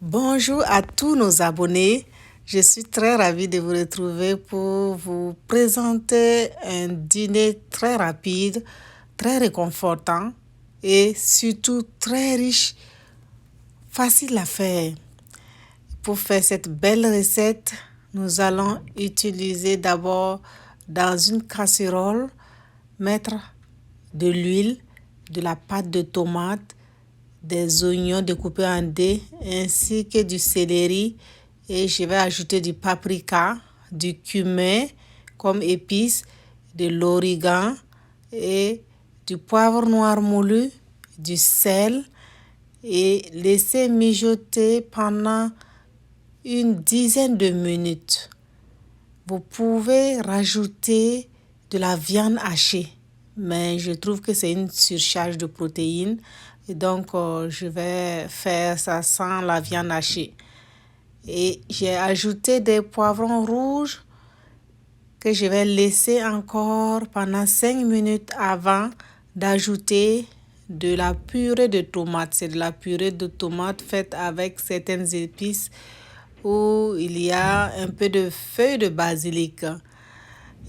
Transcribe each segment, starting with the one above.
Bonjour à tous nos abonnés. Je suis très ravie de vous retrouver pour vous présenter un dîner très rapide, très réconfortant et surtout très riche, facile à faire. Pour faire cette belle recette, nous allons utiliser d'abord dans une casserole, mettre de l'huile, de la pâte de tomate, des oignons découpés en dés ainsi que du céleri et je vais ajouter du paprika, du cumin comme épice, de l'origan et du poivre noir moulu, du sel et laisser mijoter pendant une dizaine de minutes. Vous pouvez rajouter de la viande hachée, mais je trouve que c'est une surcharge de protéines et donc je vais faire ça sans la viande hachée. Et j'ai ajouté des poivrons rouges que je vais laisser encore pendant 5 minutes avant d'ajouter de la purée de tomates. C'est de la purée de tomates faite avec certaines épices où il y a un peu de feuilles de basilic.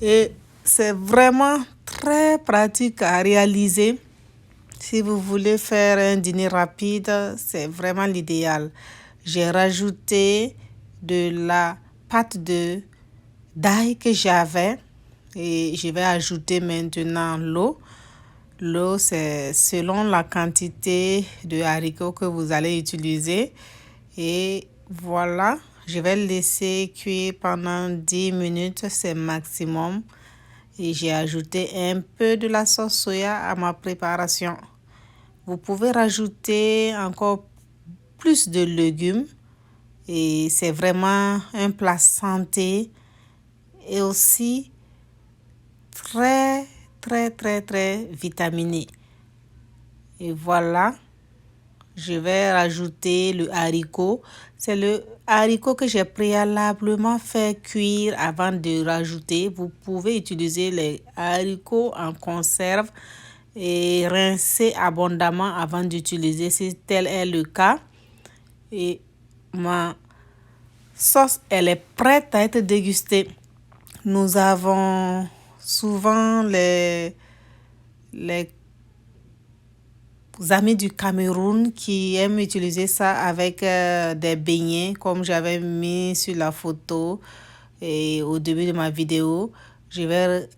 Et c'est vraiment très pratique à réaliser. Si vous voulez faire un dîner rapide, c'est vraiment l'idéal. J'ai rajouté de la pâte d'ail que j'avais et je vais ajouter maintenant l'eau. L'eau, c'est selon la quantité de haricots que vous allez utiliser. Et voilà, je vais le laisser cuire pendant 10 minutes, c'est maximum. Et j'ai ajouté un peu de la sauce soya à ma préparation. Vous pouvez rajouter encore plus de légumes et c'est vraiment un plat santé et aussi très vitaminé. Et voilà, je vais rajouter le haricot. C'est le haricot que j'ai préalablement fait cuire avant de rajouter. Vous pouvez utiliser les haricots en conserve et rincer abondamment avant d'utiliser si tel est le cas. Et ma sauce, elle est prête à être dégustée. Nous avons souvent les amis du Cameroun qui aiment utiliser ça avec des beignets comme j'avais mis sur la photo et au début de ma vidéo. Je vais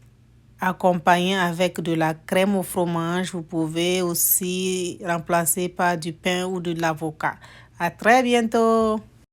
accompagner avec de la crème au fromage. Vous pouvez aussi remplacer par du pain ou de l'avocat. À très bientôt.